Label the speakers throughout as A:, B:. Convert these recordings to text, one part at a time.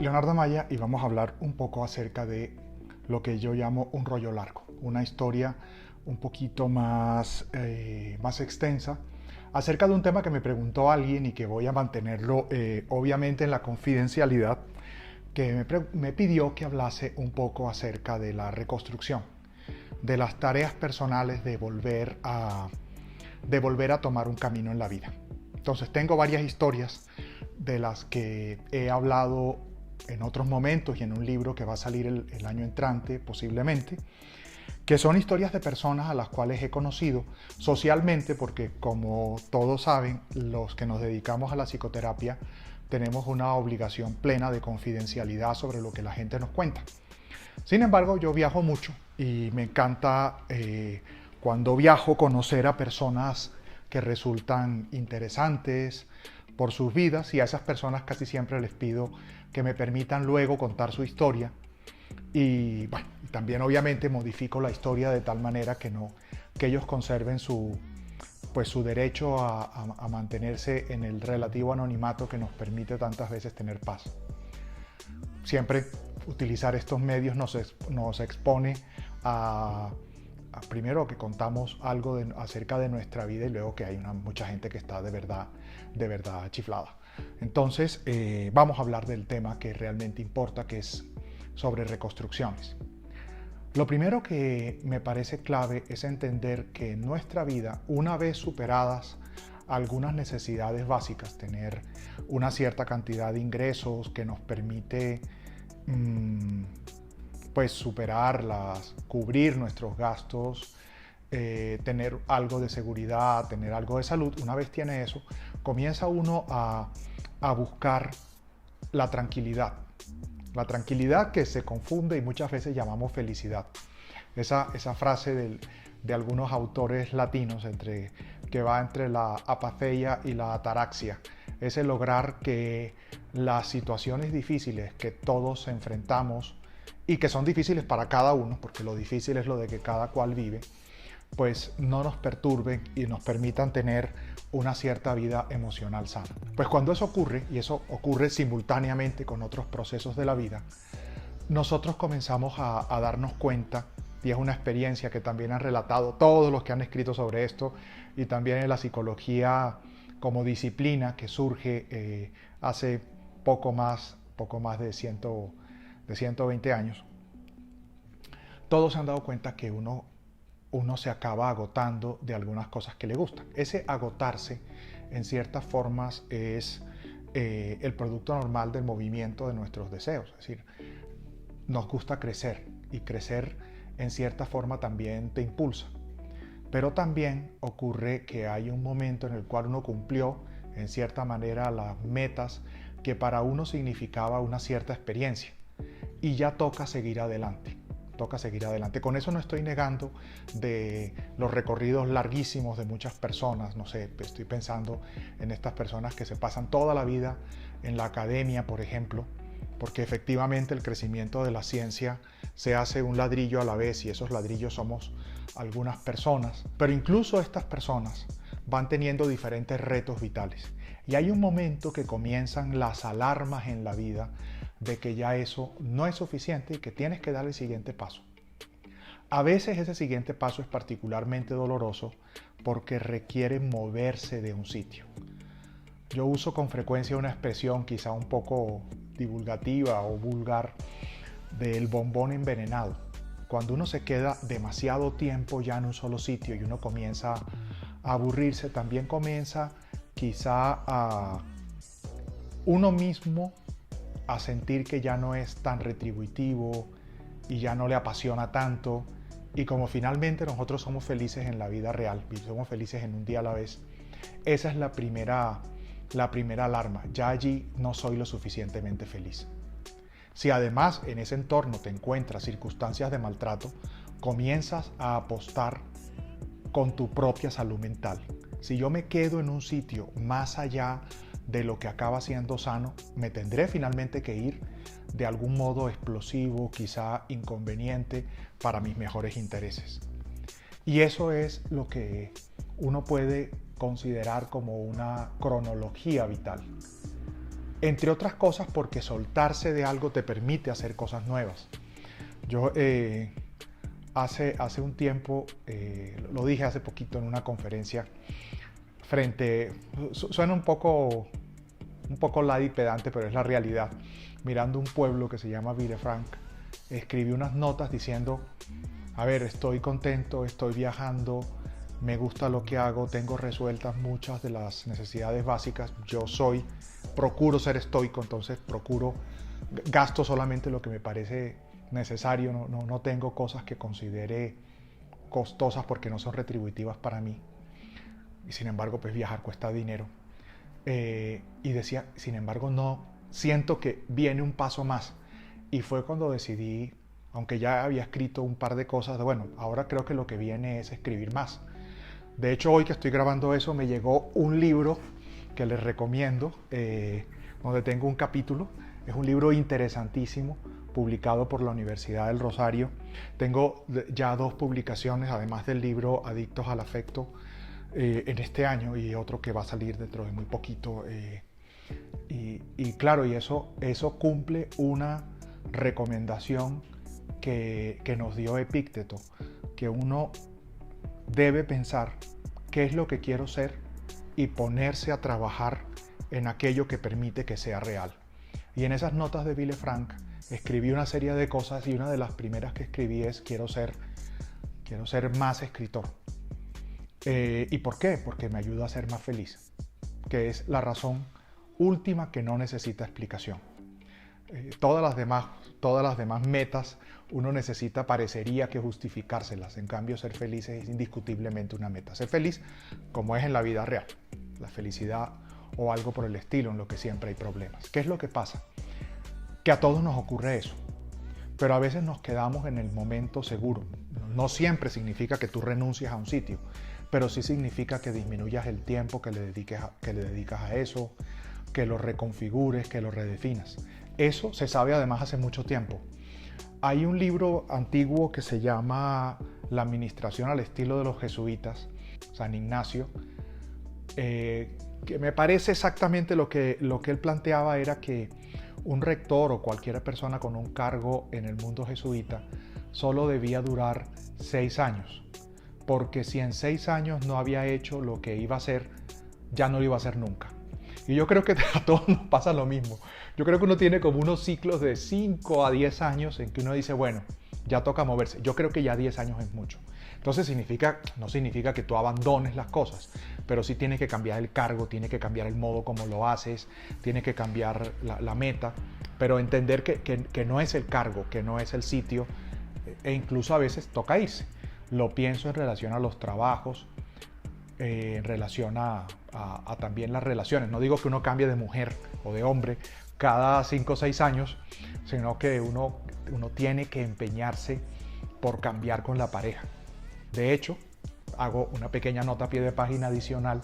A: Leonardo Maya y vamos a hablar un poco acerca de lo que yo llamo un rollo largo, una historia un poquito más extensa acerca de un tema que me preguntó alguien y que voy a mantenerlo obviamente en la confidencialidad, que me pidió que hablase un poco acerca de la reconstrucción, de las tareas personales de volver a tomar un camino en la vida. Entonces tengo varias historias de las que he hablado en otros momentos y en un libro que va a salir el año entrante posiblemente, que son historias de personas a las cuales he conocido socialmente, porque como todos saben, los que nos dedicamos a la psicoterapia tenemos una obligación plena de confidencialidad sobre lo que la gente nos cuenta. Sin embargo, yo viajo mucho y me encanta cuando viajo conocer a personas que resultan interesantes por sus vidas, y a esas personas casi siempre les pido que me permitan luego contar su historia. Y bueno, también obviamente modifico la historia de tal manera que ellos conserven su derecho a mantenerse en el relativo anonimato que nos permite tantas veces tener paz. Siempre utilizar estos medios nos expone primero que contamos algo acerca de nuestra vida, y luego que hay mucha gente que está de verdad chiflada. Entonces vamos a hablar del tema que realmente importa, que es sobre reconstrucciones. Lo primero que me parece clave es entender que en nuestra vida, una vez superadas algunas necesidades básicas, tener una cierta cantidad de ingresos que nos permite superarlas, cubrir nuestros gastos, tener algo de seguridad, tener algo de salud. Una vez tiene eso, comienza uno a buscar la tranquilidad. La tranquilidad que se confunde y muchas veces llamamos felicidad. Esa frase de algunos autores latinos que va entre la apatheia y la ataraxia. Es el lograr que las situaciones difíciles que todos enfrentamos y que son difíciles para cada uno, porque lo difícil es lo de que cada cual vive, pues no nos perturben y nos permitan tener una cierta vida emocional sana. Pues cuando eso ocurre, y eso ocurre simultáneamente con otros procesos de la vida, nosotros comenzamos a darnos cuenta, y es una experiencia que también han relatado todos los que han escrito sobre esto, y también en la psicología como disciplina que surge hace poco más de 120 años. Todos se han dado cuenta que uno se acaba agotando de algunas cosas que le gustan. Ese agotarse, en ciertas formas, es el producto normal del movimiento de nuestros deseos. Es decir, nos gusta crecer, y crecer en cierta forma también te impulsa. Pero también ocurre que hay un momento en el cual uno cumplió, en cierta manera, las metas que para uno significaba una cierta experiencia, y ya toca seguir adelante. Con eso no estoy negando de los recorridos larguísimos de muchas personas. No sé, estoy pensando en estas personas que se pasan toda la vida en la academia, por ejemplo, porque efectivamente el crecimiento de la ciencia se hace un ladrillo a la vez, y esos ladrillos somos algunas personas. Pero incluso estas personas van teniendo diferentes retos vitales. Y hay un momento que comienzan las alarmas en la vida de que ya eso no es suficiente y que tienes que dar el siguiente paso. A veces ese siguiente paso es particularmente doloroso porque requiere moverse de un sitio. Yo uso con frecuencia una expresión quizá un poco divulgativa o vulgar del bombón envenenado. Cuando uno se queda demasiado tiempo ya en un solo sitio y uno comienza a aburrirse, también comienza quizá a uno mismo a sentir que ya no es tan retributivo y ya no le apasiona tanto. Y como finalmente nosotros somos felices en la vida real y somos felices en un día a la vez, esa es la primera alarma. Ya allí no soy lo suficientemente feliz. Si además en ese entorno te encuentras circunstancias de maltrato, comienzas a apostar con tu propia salud mental. Si yo me quedo en un sitio más allá de lo que acaba siendo sano, me tendré finalmente que ir de algún modo explosivo, quizá inconveniente para mis mejores intereses. Y eso es lo que uno puede considerar como una cronología vital. Entre otras cosas porque soltarse de algo te permite hacer cosas nuevas. Yo hace un tiempo, lo dije hace poquito en una conferencia, suena un poco ladi pedante, pero es la realidad. Mirando un pueblo que se llama Villefranc, escribí unas notas diciendo, a ver, estoy contento, estoy viajando, me gusta lo que hago, tengo resueltas muchas de las necesidades básicas. Procuro ser estoico, entonces gasto solamente lo que me parece necesario, no tengo cosas que considere costosas porque no son retributivas para mí. Y sin embargo, pues viajar cuesta dinero. Y decía, sin embargo, no, siento que viene un paso más. Y fue cuando decidí, aunque ya había escrito un par de cosas, bueno, ahora creo que lo que viene es escribir más. De hecho, hoy que estoy grabando eso, me llegó un libro que les recomiendo, donde tengo un capítulo. Es un libro interesantísimo, publicado por la Universidad del Rosario. Tengo ya 2 publicaciones, además del libro Adictos al Afecto, en este año, y otro que va a salir dentro de muy poquito. Y claro, y eso cumple una recomendación que nos dio Epícteto, que uno debe pensar qué es lo que quiero ser y ponerse a trabajar en aquello que permite que sea real. Y en esas notas de Villefranc escribí una serie de cosas, y una de las primeras que escribí es quiero ser más escritor. ¿Y por qué? Porque me ayuda a ser más feliz, que es la razón última que no necesita explicación. Todas las demás metas uno parecería que justificárselas. En cambio, ser feliz es indiscutiblemente una meta. Ser feliz como es en la vida real. La felicidad o algo por el estilo, en lo que siempre hay problemas. ¿Qué es lo que pasa? Que a todos nos ocurre eso. Pero a veces nos quedamos en el momento seguro. No siempre significa que tú renuncies a un sitio, pero sí significa que disminuyas el tiempo que le dedicas a eso, que lo reconfigures, que lo redefinas. Eso se sabe además hace mucho tiempo. Hay un libro antiguo que se llama La administración al estilo de los jesuitas, San Ignacio, que me parece exactamente lo que él planteaba era que un rector o cualquier persona con un cargo en el mundo jesuita solo debía durar 6 años, porque si en 6 años no había hecho lo que iba a hacer, ya no lo iba a hacer nunca. Y yo creo que a todos nos pasa lo mismo. Yo creo que uno tiene como unos ciclos de 5 a 10 años en que uno dice, bueno, ya toca moverse. Yo creo que ya 10 años es mucho. Entonces no significa que tú abandones las cosas, pero sí tienes que cambiar el cargo, tienes que cambiar el modo como lo haces, tienes que cambiar la meta, pero entender que no es el cargo, que no es el sitio, e incluso a veces toca irse. Lo pienso en relación a los trabajos, en relación a también las relaciones. No digo que uno cambie de mujer o de hombre cada 5 o 6 años, sino que uno tiene que empeñarse por cambiar con la pareja. De hecho, hago una pequeña nota a pie de página adicional.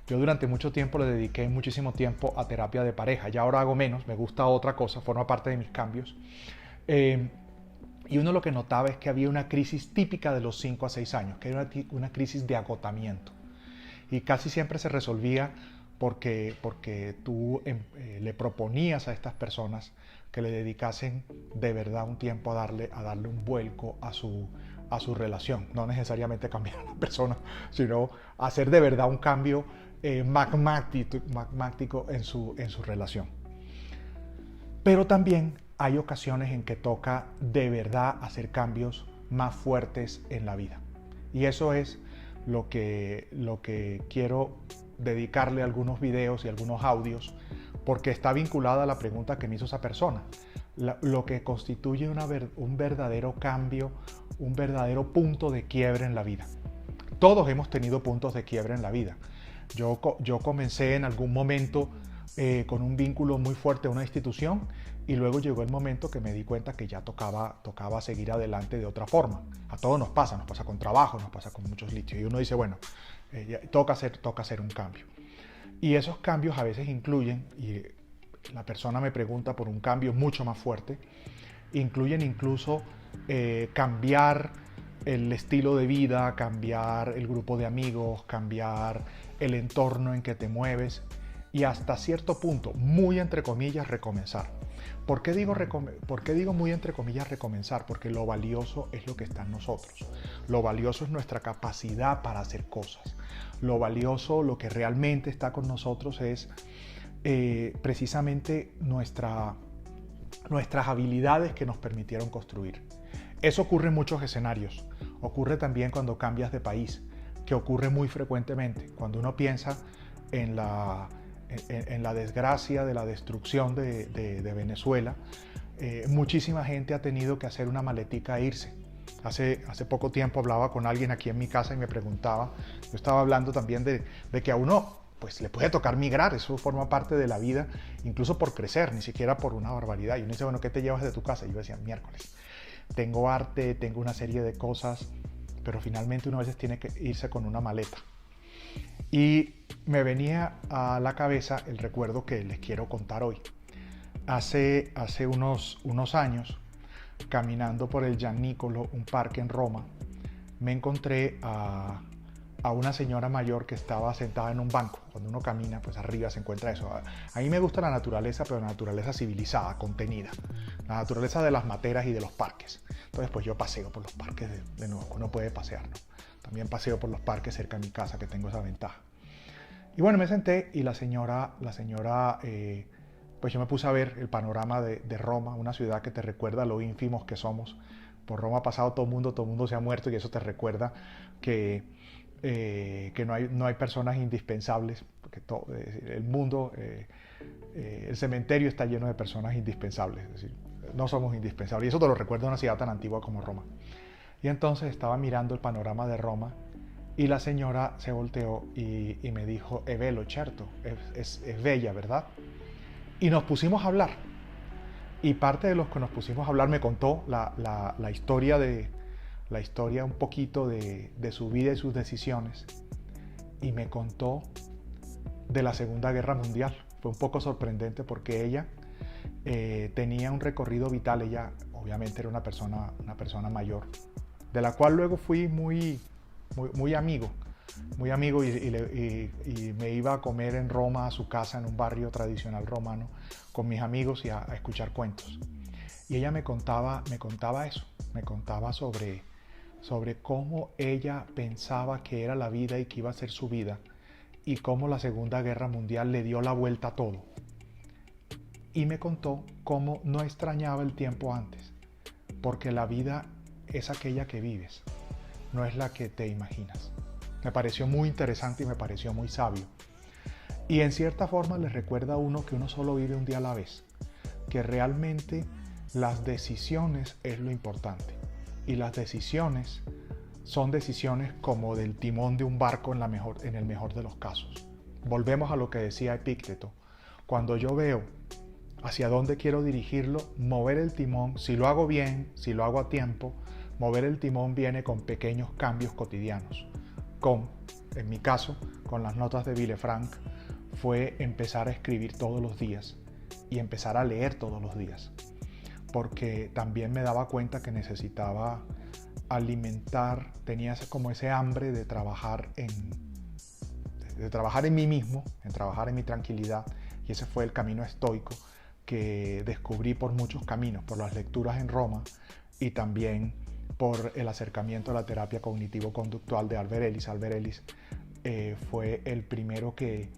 A: Yo durante mucho tiempo le dediqué muchísimo tiempo a terapia de pareja. Ya ahora hago menos, me gusta otra cosa, forma parte de mis cambios. Y uno lo que notaba es que había una crisis típica de los 5 a 6 años, que era una crisis de agotamiento. Y casi siempre se resolvía porque tú le proponías a estas personas que le dedicasen de verdad un tiempo a darle un vuelco a su relación. No necesariamente cambiar a la persona, sino hacer de verdad un cambio magmático en su relación. Pero también hay ocasiones en que toca de verdad hacer cambios más fuertes en la vida. Y eso es lo que quiero dedicarle a algunos videos y algunos audios, porque está vinculada a la pregunta que me hizo esa persona. Lo que constituye un verdadero cambio, un verdadero punto de quiebre en la vida. Todos hemos tenido puntos de quiebre en la vida. Yo comencé en algún momento con un vínculo muy fuerte a una institución, y luego llegó el momento que me di cuenta que ya tocaba seguir adelante de otra forma. A todos nos pasa con trabajo, nos pasa con muchos litios, y uno dice, bueno, toca hacer un cambio. Y esos cambios a veces incluyen, y la persona me pregunta por un cambio mucho más fuerte, incluyen incluso cambiar el estilo de vida, cambiar el grupo de amigos, cambiar el entorno en que te mueves. y hasta cierto punto, muy entre comillas, recomenzar. ¿Por qué digo muy entre comillas recomenzar? Porque lo valioso es lo que está en nosotros. Lo valioso es nuestra capacidad para hacer cosas. Lo valioso, lo que realmente está con nosotros es precisamente nuestras habilidades que nos permitieron construir. Eso ocurre en muchos escenarios. Ocurre también cuando cambias de país, que ocurre muy frecuentemente. Cuando uno piensa en la desgracia de la destrucción de Venezuela, muchísima gente ha tenido que hacer una maletica e irse. Hace poco tiempo hablaba con alguien aquí en mi casa y me preguntaba, yo estaba hablando también de que a uno pues le puede tocar migrar, eso forma parte de la vida, incluso por crecer, ni siquiera por una barbaridad. Y uno dice, bueno, ¿qué te llevas de tu casa? Y yo decía, miércoles, tengo arte, tengo una serie de cosas, pero finalmente uno a veces tiene que irse con una maleta. Y me venía a la cabeza el recuerdo que les quiero contar hoy. Hace unos años, caminando por el Gianicolo, un parque en Roma, me encontré a una señora mayor que estaba sentada en un banco. Cuando uno camina, pues arriba se encuentra eso. A mí me gusta la naturaleza, pero la naturaleza civilizada, contenida. La naturaleza de las materas y de los parques. Entonces, pues yo paseo por los parques de nuevo, uno puede pasear, ¿no? También paseo por los parques cerca de mi casa, que tengo esa ventaja. Y bueno, me senté y la señora, pues yo me puse a ver el panorama de Roma, una ciudad que te recuerda lo ínfimos que somos. Por Roma ha pasado todo el mundo se ha muerto y eso te recuerda que no hay personas indispensables, porque el mundo, el cementerio está lleno de personas indispensables, es decir, no somos indispensables. Y eso te lo recuerda una ciudad tan antigua como Roma. Y entonces estaba mirando el panorama de Roma y la señora se volteó y me dijo, è bello, certo, es bella, ¿verdad? Y nos pusimos a hablar. Y parte de los que nos pusimos a hablar me contó la historia un poquito de su vida y sus decisiones. Y me contó de la Segunda Guerra Mundial. Fue un poco sorprendente porque ella tenía un recorrido vital. Ella obviamente era una persona mayor, de la cual luego fui muy amigo y me iba a comer en Roma a su casa en un barrio tradicional romano con mis amigos y a escuchar cuentos. Y ella me contaba eso, me contaba sobre cómo ella pensaba que era la vida y que iba a ser su vida y cómo la Segunda Guerra Mundial le dio la vuelta a todo. Y me contó cómo no extrañaba el tiempo antes, porque la vida es aquella que vives, no es la que te imaginas. Me pareció muy interesante y me pareció muy sabio. Y en cierta forma le recuerda a uno que uno solo vive un día a la vez, que realmente las decisiones es lo importante. Y las decisiones son decisiones como del timón de un barco en el mejor de los casos. Volvemos a lo que decía Epícteto. Cuando yo veo hacia dónde quiero dirigirlo, mover el timón, si lo hago bien, si lo hago a tiempo, mover el timón viene con pequeños cambios cotidianos. En mi caso, con las notas de Villefranc, fue empezar a escribir todos los días y empezar a leer todos los días, porque también me daba cuenta que necesitaba alimentar, tenía como ese hambre de trabajar en mí mismo, en trabajar en mi tranquilidad, y ese fue el camino estoico que descubrí por muchos caminos, por las lecturas en Roma y también por el acercamiento a la terapia cognitivo-conductual de Albert Ellis. Albert Ellis fue el primero que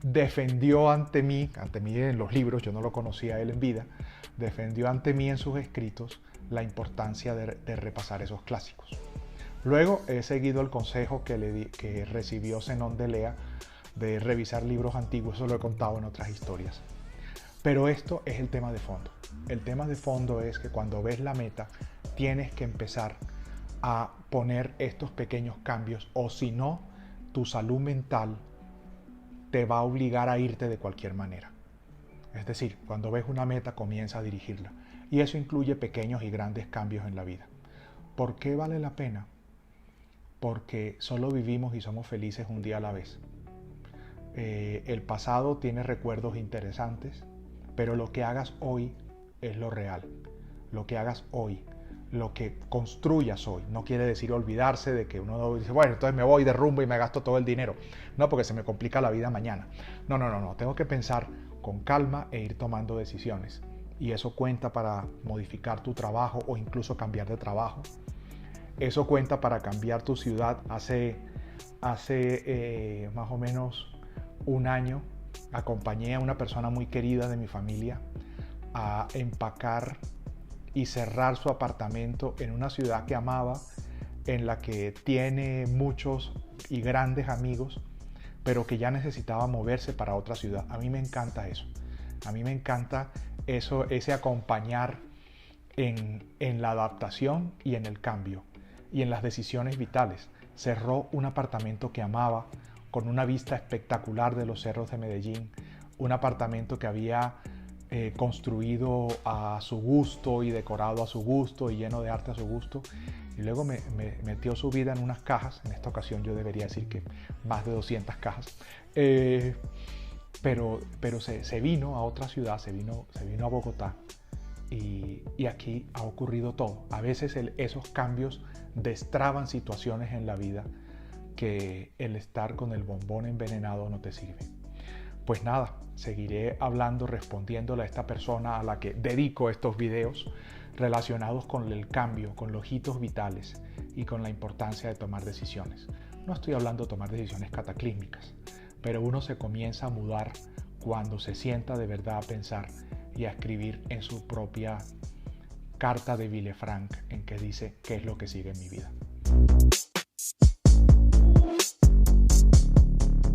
A: defendió ante mí en los libros, yo no lo conocía a él en vida, defendió ante mí en sus escritos la importancia de repasar esos clásicos. Luego he seguido el consejo que recibió Zenón de Lea de revisar libros antiguos, eso lo he contado en otras historias. Pero esto es el tema de fondo. El tema de fondo es que cuando ves la meta, tienes que empezar a poner estos pequeños cambios, o si no, tu salud mental te va a obligar a irte de cualquier manera. Es decir, cuando ves una meta, comienza a dirigirla. Y eso incluye pequeños y grandes cambios en la vida. ¿Por qué vale la pena? Porque solo vivimos y somos felices un día a la vez. El pasado tiene recuerdos interesantes, pero lo que hagas hoy es lo real. Lo que hagas hoy, lo que construyas hoy. No quiere decir olvidarse de que uno dice, bueno, entonces me voy de rumbo y me gasto todo el dinero. No, porque se me complica la vida mañana. No. Tengo que pensar con calma e ir tomando decisiones. Y eso cuenta para modificar tu trabajo o incluso cambiar de trabajo. Eso cuenta para cambiar tu ciudad. Hace más o menos un año acompañé a una persona muy querida de mi familia a empacar y cerrar su apartamento en una ciudad que amaba, en la que tiene muchos y grandes amigos, pero que ya necesitaba moverse para otra ciudad. A mí me encanta eso. A mí me encanta eso, ese acompañar en la adaptación y en el cambio y en las decisiones vitales. Cerró un apartamento que amaba, con una vista espectacular de los cerros de Medellín, un apartamento que había construido a su gusto y decorado a su gusto y lleno de arte a su gusto, y luego me metió su vida en unas cajas. En esta ocasión yo debería decir que más de 200 cajas, pero se vino a otra ciudad, se vino a Bogotá, y aquí ha ocurrido todo. A veces esos cambios destraban situaciones en la vida que el estar con el bombón envenenado no te sirve. Pues nada, seguiré hablando, respondiéndole a esta persona a la que dedico estos videos relacionados con el cambio, con los hitos vitales y con la importancia de tomar decisiones. No estoy hablando de tomar decisiones cataclísmicas, pero uno se comienza a mudar cuando se sienta de verdad a pensar y a escribir en su propia carta de Villefranc, en que dice qué es lo que sigue en mi vida.